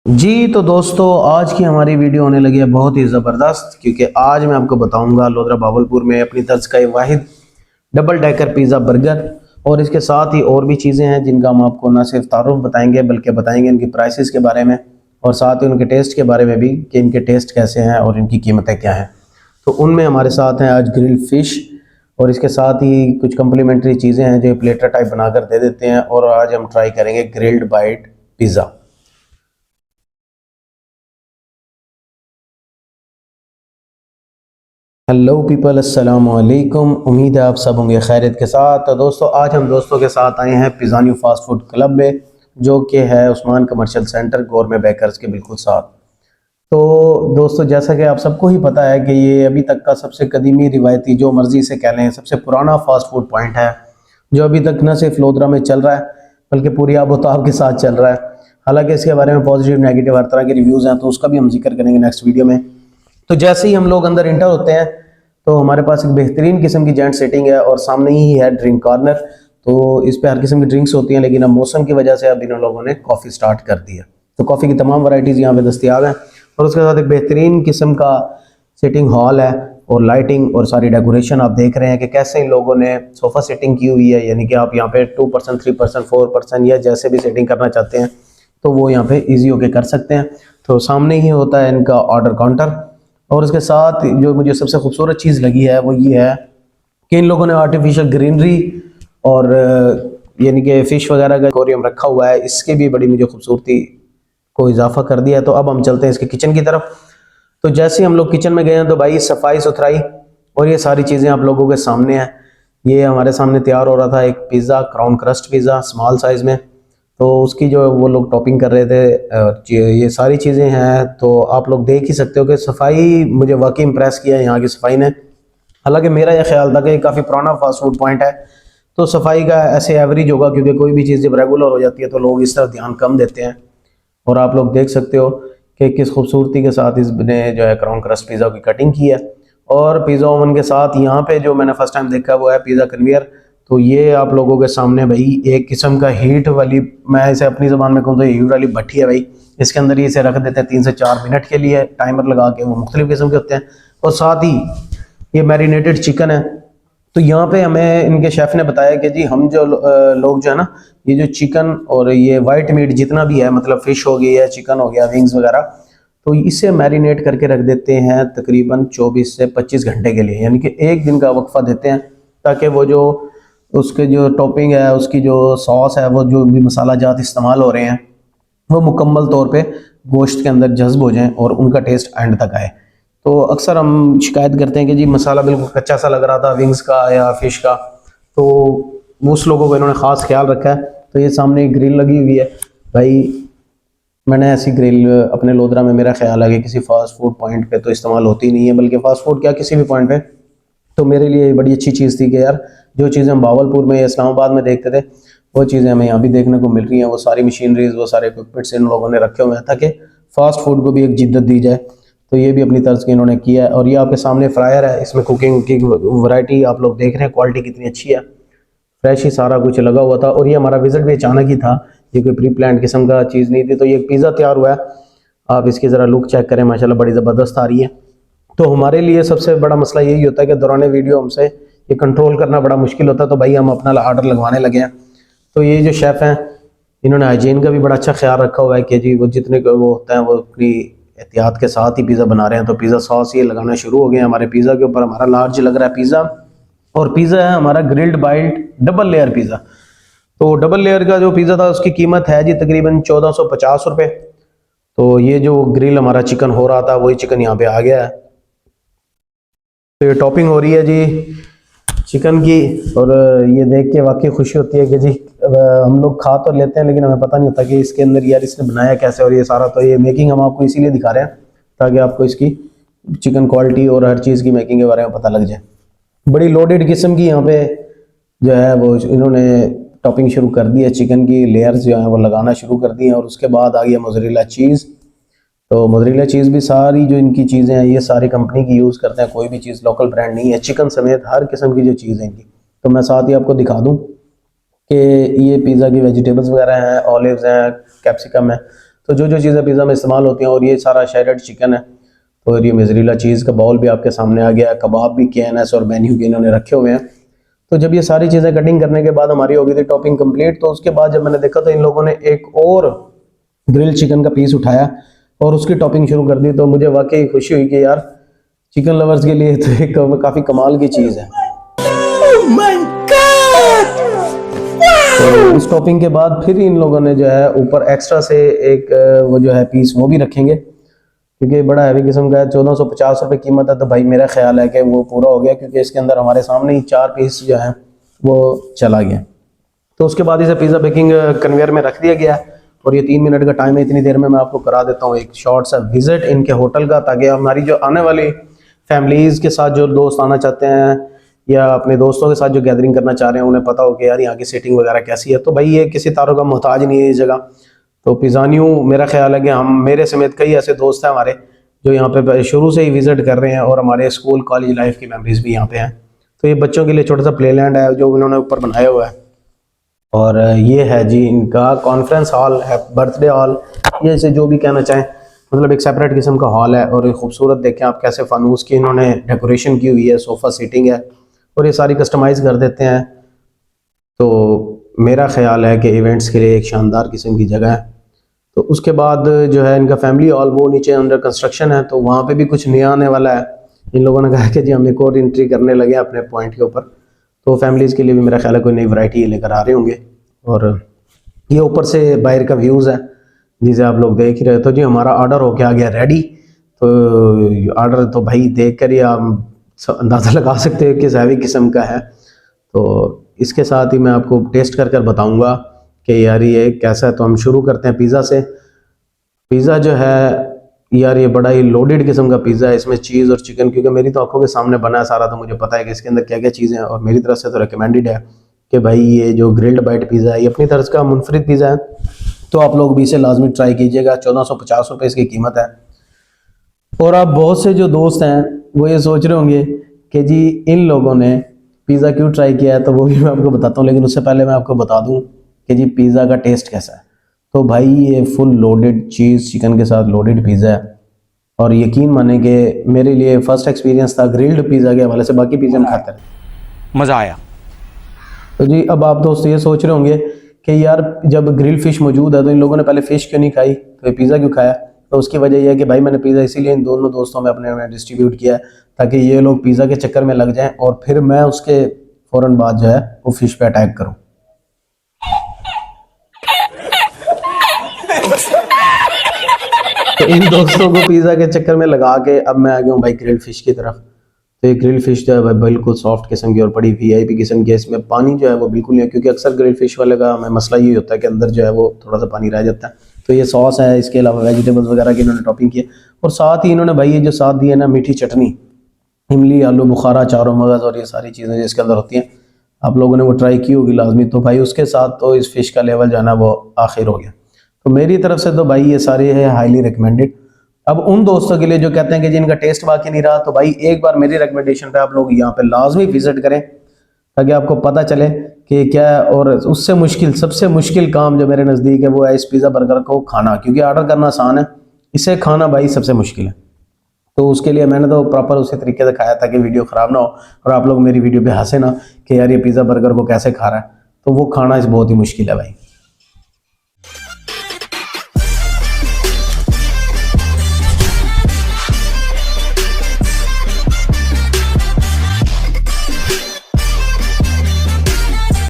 जी तो दोस्तों, आज की हमारी वीडियो होने लगी है बहुत ही ज़बरदस्त, क्योंकि आज मैं आपको बताऊंगा लोधरा भावलपुर में अपनी तर्ज का एक वाहिद डबल डेकर पिज़्ज़ा बर्गर। और इसके साथ ही और भी चीज़ें हैं जिनका हम आपको न सिर्फ तारुफ बताएंगे बल्कि बताएंगे इनकी प्राइसेस के बारे में और साथ ही उनके टेस्ट के बारे में भी कि इनके टेस्ट कैसे हैं और इनकी कीमतें क्या हैं। तो उनमें हमारे साथ हैं आज ग्रिल फ़िश और इसके साथ ही कुछ कम्प्लीमेंट्री चीज़ें हैं जो प्लेटर टाइप बनाकर दे देते हैं। और आज हम ट्राई करेंगे grilled bite pizza. Hello people, अस्सलाम वालेकुम। उम्मीद है आप सब होंगे खैरियत के साथ। तो दोस्तों, आज हम दोस्तों के साथ आए हैं पिज़्ज़ान्यू फास्ट फूड क्लब में, जो कि है Usman commercial centre government bakers के बिल्कुल साथ। तो दोस्तों, जैसा कि आप सबको ही पता है कि ये अभी तक का सबसे कदीमी रिवायती, जो मर्ज़ी से कह लें, सबसे पुराना फास्ट फूड पॉइंट है जो अभी तक न सिर्फ लोधरा में चल रहा है बल्कि पूरी आबोताब के साथ चल रहा है। हालांकि इसके बारे में पॉजिटिव नेगेटिव हर तरह के रिव्यूज़ हैं, तो उसका भी हम जिक्र करेंगे नेक्स्ट वीडियो में। तो जैसे ही हम लोग अंदर इंटर होते हैं तो हमारे पास एक बेहतरीन किस्म की जेंट सेटिंग है और सामने ही है ड्रिंक कॉर्नर। तो इस पे हर किस्म की ड्रिंक्स होती हैं, लेकिन अब मौसम की वजह से अब इन लोगों ने कॉफ़ी स्टार्ट कर दी है। तो कॉफ़ी की तमाम वैरायटीज़ यहाँ पे दस्तियाब हैं और उसके साथ एक बेहतरीन किस्म का सिटिंग हॉल है और लाइटिंग और सारी डेकोरेशन आप देख रहे हैं कि कैसे इन लोगों ने सोफ़ा सेटिंग की हुई है। यानी कि आप यहाँ पे 2%, 3%, 4% या जैसे भी सेटिंग करना चाहते हैं तो वो यहाँ पे ईजी होके कर सकते हैं। तो सामने ही होता है इनका ऑर्डर काउंटर। और उसके साथ जो मुझे सबसे खूबसूरत चीज़ लगी है वो ये है कि इन लोगों ने आर्टिफिशियल ग्रीनरी और यानी कि फ़िश वगैरह का एक्वेरियम रखा हुआ है, इसके भी बड़ी मुझे खूबसूरती को इजाफा कर दिया है। तो अब हम चलते हैं इसके किचन की तरफ। तो जैसे ही हम लोग किचन में गए हैं तो भाई सफाई सुथराई और ये सारी चीज़ें आप लोगों के सामने हैं। ये हमारे सामने तैयार हो रहा था एक pizza, crown crust pizza small size में। तो उसकी जो वो लोग टॉपिंग कर रहे थे, ये सारी चीज़ें हैं। तो आप लोग देख ही सकते हो कि सफाई मुझे वाकई इंप्रेस किया है यहाँ की सफाई ने। हालांकि मेरा यह ख्याल था कि काफ़ी पुराना फास्ट फूड पॉइंट है तो सफाई का ऐसे एवरेज होगा, क्योंकि कोई भी चीज़ जब रेगुलर हो जाती है तो लोग इस तरफ ध्यान कम देते हैं। और आप लोग देख सकते हो कि किस खूबसूरती के साथ इसने जो है क्राउन क्रस्ट पिज़्ज़ा की कटिंग की है। और पिज़्ज़ा ओवन के साथ यहाँ पे जो मैंने फर्स्ट टाइम देखा वो है पिज़्ज़ा कन्वेयर। तो ये आप लोगों के सामने भाई एक किस्म का हीट वाली, मैं इसे अपनी ज़बान में कहूँ तो हीट वाली भट्टी है भाई। इसके अंदर ही इसे रख देते हैं 3 से 4 मिनट के लिए, टाइमर लगा के। वो मुख्तलिफ किस्म के होते हैं और साथ ही ये मैरिनेटेड चिकन है। तो यहाँ पे हमें इनके शेफ़ ने बताया कि जी हम जो लोग जो है ना, ये जो चिकन और ये वाइट मीट जितना भी है, मतलब फ़िश हो गई या चिकन हो गया, विंग्स वगैरह, तो इसे मैरिनेट करके रख देते हैं तकरीबन 24 से 25 घंटे के लिए। यानी कि एक दिन का वक्फा देते हैं ताकि वो जो उसके जो टॉपिंग है, उसकी जो सॉस है, वो जो भी मसाला जात इस्तेमाल हो रहे हैं वो मुकम्मल तौर पे गोश्त के अंदर जज्ब हो जाएं और उनका टेस्ट एंड तक आए। तो अक्सर हम शिकायत करते हैं कि जी मसाला बिल्कुल कच्चा सा लग रहा था विंग्स का या फ़िश का, तो उस लोगों को इन्होंने ख़ास ख्याल रखा है। तो ये सामने एक ग्रिल लगी हुई है भाई। मैंने ऐसी ग्रिल अपने लोधरा में, मेरा ख्याल है कि किसी फास्ट फूड पॉइंट पे तो इस्तेमाल होती नहीं है, बल्कि फास्ट फूड क्या किसी भी पॉइंट पे। तो मेरे लिए बड़ी अच्छी चीज़ थी कि यार जो चीज़ें हम भावलपुर में या इस्लामाबाद में देखते थे वो चीज़ें हमें यहाँ भी देखने को मिल रही हैं। वो सारी मशीनरीज, वो सारे इक्विपमेंट्स इन लोगों ने रखे हुए हैं ताकि फ़ास्ट फूड को भी एक जिद्दत दी जाए। तो ये भी अपनी तर्ज की इन्होंने किया है। और ये आपके सामने फ्रायर है, इसमें कुकिंग की वैरायटी आप लोग देख रहे हैं, क्वालिटी कितनी अच्छी है, फ्रेश ही सारा कुछ लगा हुआ था। और ये हमारा विजिट भी अचानक ही था, ये कोई प्री प्लान किस्म का चीज़ नहीं थी। तो ये पिज़्ज़ा तैयार हुआ है, आप इसकी ज़रा लुक चेक करें, माशाल्लाह बड़ी ज़बरदस्त आ रही है। तो हमारे लिए सबसे बड़ा मसला यही होता है कि दौरान वीडियो हमसे ये कंट्रोल करना बड़ा मुश्किल होता है। तो भाई हम अपना ऑर्डर लगवाने लगे हैं। तो ये जो शेफ़ हैं इन्होंने हाइजीन का भी बड़ा अच्छा ख्याल रखा हुआ है कि जी वो जितने वो होता है वो अपनी एहतियात के साथ ही पिज़्ज़ा बना रहे हैं। तो पिज़्ज़ा सॉस ये लगाना शुरू हो गया हमारे पिज़्ज़ा के ऊपर। हमारा लार्ज लग रहा है पिज़्ज़ा, और पिज़्ज़ा है हमारा grilled bite double layer pizza. तो डबल लेयर का जो पिज़्ज़ा था उसकी कीमत है जी तकरीबन 1450 रुपये। तो ये जो ग्रिल हमारा चिकन हो रहा था वही चिकन यहाँ पे आ गया है। तो ये टॉपिंग हो रही है जी चिकन की, और ये देख के वाकई खुशी होती है कि जी हम लोग खा तो लेते हैं लेकिन हमें पता नहीं होता कि इसके अंदर यार इसने बनाया कैसे। और ये सारा तो ये मेकिंग हम आपको इसीलिए दिखा रहे हैं ताकि आपको इसकी चिकन क्वालिटी और हर चीज़ की मेकिंग के बारे में पता लग जाए। बड़ी लोडेड किस्म की यहाँ पे जो है वो इन्होंने टॉपिंग शुरू कर दी है, चिकन की लेयर्स जो हैं वो लगाना शुरू कर दी हैं। और उसके बाद आ गया मोज़रेला चीज़। तो मोज़रेला चीज़ भी सारी जो इनकी चीज़ें हैं ये सारी कंपनी की यूज़ करते हैं, कोई भी चीज़ लोकल ब्रांड नहीं है, चिकन समेत हर किस्म की जो चीज़ है इनकी। तो मैं साथ ही आपको दिखा दूँ कि ये पिज़्ज़ा की वेजिटेबल्स वगैरह हैं, ऑलिव्स हैं, कैप्सिकम है, तो जो जो चीज़ें पिज़्ज़ा में इस्तेमाल होती हैं, और ये सारा शेडेड चिकन है, और ये मोज़रेला चीज़ का बाउल भी आपके सामने आ गया, कबाब भी KNS और मेन्यू के इन्होंने रखे हुए हैं। तो जब ये सारी चीज़ें कटिंग करने के बाद हमारी हो गई थी टॉपिंग कंप्लीट, तो उसके बाद जब मैंने देखा तो इन लोगों ने एक और ग्रिल चिकन का पीस उठाया और उसकी टॉपिंग शुरू कर दी। तो मुझे वाकई खुशी हुई कि यार चिकन लवर्स के लिए तो एक काफ़ी कमाल की चीज़ है। तो इस टॉपिंग के बाद फिर इन लोगों ने जो है ऊपर एक्स्ट्रा से एक वो जो है पीस वो भी रखेंगे, क्योंकि बड़ा हैवी किस्म का है। 1450 रुपये कीमत है। तो भाई मेरा ख्याल है कि वो पूरा हो गया, क्योंकि इसके अंदर हमारे सामने ही 4 पीस जो है वो चला गया। तो उसके बाद इसे पिज़्ज़ा बेकिंग कन्वेयर में रख दिया गया, और ये 3 मिनट का टाइम है। इतनी देर में मैं आपको करा देता हूँ एक शॉर्ट सा विजिट इनके होटल का, ताकि हमारी जो आने वाली फैमिलीज़ के साथ जो दोस्त आना चाहते हैं या अपने दोस्तों के साथ जो गैदरिंग करना चाह रहे हैं, उन्हें पता हो कि यार यहाँ की सेटिंग वगैरह कैसी है। तो भाई ये किसी तारों का मोहताज नहीं है इस जगह। तो पिज़्ज़ानियो मेरा ख्याल है कि हम, मेरे समेत कई ऐसे दोस्त हैं हमारे जो यहाँ पे शुरू से ही विज़िट कर रहे हैं, और हमारे स्कूल कॉलेज लाइफ की मेमोरीज भी यहाँ पे हैं। तो ये बच्चों के लिए छोटा सा प्लेलैंड है जो इन्होंने ऊपर बनाया हुआ है। और ये है जी इनका कॉन्फ्रेंस हॉल है, बर्थडे हॉल, ये से जो भी कहना चाहें, मतलब एक सेपरेट किस्म का हॉल है। और खूबसूरत देखें आप कैसे फानूस की इन्होंने डेकोरेशन की हुई है, सोफ़ा सीटिंग है, और ये सारी कस्टमाइज़ कर देते हैं। तो मेरा ख्याल है कि इवेंट्स के लिए एक शानदार किस्म की जगह है। तो उसके बाद जो है इनका फैमिली हॉल, वो नीचे अंडर कंस्ट्रक्शन है, तो वहाँ पे भी कुछ नया आने वाला है। इन लोगों ने कहा कि जी हम एक और एंट्री करने लगे अपने पॉइंट के ऊपर। तो फैमिलीज़ के लिए भी मेरा ख्याल है कोई नई वैरायटी लेकर आ रहे होंगे। और ये ऊपर से बाहर का व्यूज़ है जिसे आप लोग देख ही रहे। तो जी हमारा ऑर्डर हो के आ गया रेडी। तो ऑर्डर तो भाई देख कर ही आप अंदाज़ा लगा सकते हो किस हैवी किस्म का है। तो इसके साथ ही मैं आपको टेस्ट कर बताऊँगा कि यार ये कैसा है। तो हम शुरू करते हैं पिज़्ज़ा से। पिज़्ज़ा जो है यार ये बड़ा ही लोडेड किस्म का पिज़्ज़ा है। इसमें चीज़ और चिकन, क्योंकि मेरी तो आंखों के सामने बना है सारा, तो मुझे पता है कि इसके अंदर क्या क्या चीज़ें हैं। और मेरी तरफ से तो रिकमेंडेड है कि भाई ये जो ग्रिल्ड बाइट पिज़्ज़ा है ये अपनी तरफ का मुनफरिद पिज़्ज़ा है। तो आप लोग भी इसे लाजमी ट्राई कीजिएगा। 1450 रुपये इसकी कीमत है। और आप बहुत से जो दोस्त हैं वो ये सोच रहे होंगे कि जी इन लोगों ने पिज़्ज़ा क्यों ट्राई किया है, तो वो भी मैं आपको बताता हूँ। लेकिन उससे पहले मैं आपको बता दूँ कि जी पिज़्ज़ा का टेस्ट कैसा है। तो भाई ये फुल लोडेड चीज़ चिकन के साथ लोडेड पिज़्ज़ा है। और यकीन माने कि मेरे लिए फ़र्स्ट एक्सपीरियंस था ग्रिल्ड पिज़्ज़ा के हवाले से। बाकी पिज़्ज़ा हम खाते हैं, मज़ा आया। तो जी अब आप दोस्त ये सोच रहे होंगे कि यार जब ग्रिल फिश मौजूद है तो इन लोगों ने पहले फ़िश क्यों नहीं खाई, तो ये पिज़्ज़ा क्यों खाया। तो उसकी वजह यह है कि भाई मैंने पिज़्ज़ा इसीलिए इन दोनों दोस्तों में अपने डिस्ट्रीब्यूट किया है ताकि ये लोग पिज़्ज़ा के चक्कर में लग जाएं और फिर मैं उसके फ़ौरन बाद जो है वो फ़िश पे अटैक करूँ। तो इन दोस्तों को पिज़्ज़ा के चक्कर में लगा के अब मैं आ गया हूँ भाई ग्रिल फिश की तरफ। तो ये ग्रिल फिश जो है भाई बिल्कुल सॉफ्ट किस्म की और बड़ी VIP किस्म की। इसमें पानी जो है वो बिल्कुल नहीं है, क्योंकि अक्सर ग्रिल फिश वाले का हमें मसला ये होता है कि अंदर जो है वो थोड़ा सा पानी रह जाता है। तो ये सॉस है, इसके अलावा वेजिटेबल्स वगैरह की इन्होंने टॉपिंग की है। और साथ ही इन्होंने भाई ये जो साथ दी है ना मीठी चटनी, इमली, आलू बुखारा, चारों मगज़ और ये सारी चीज़ें जिसके अंदर होती हैं, आप लोगों ने वो ट्राई की होगी लाजमी। तो भाई उसके साथ तो इस फिश का लेवल जो है ना वो आखिर हो गया। तो मेरी तरफ से तो भाई ये सारे है हाईली रिकमेंडेड। अब उन दोस्तों के लिए जो कहते हैं कि जिनका टेस्ट बाकी नहीं रहा, तो भाई एक बार मेरी रिकमेंडेशन पे आप लोग यहाँ पे लाजमी विजिट करें ताकि आपको पता चले कि क्या है। और उससे मुश्किल, सबसे मुश्किल काम जो मेरे नज़दीक है वो है इस पिज़्ज़ा बर्गर को खाना, क्योंकि ऑर्डर करना आसान है, इसे खाना भाई सबसे मुश्किल है। तो उसके लिए मैंने तो प्रॉपर उसी तरीके से खाया ताकि वीडियो ख़राब ना हो और आप लोग मेरी वीडियो पे हंसे ना कि यार ये पिज़्ज़ा बर्गर को कैसे खा रहा है। तो वो खाना इस बहुत ही मुश्किल है भाई।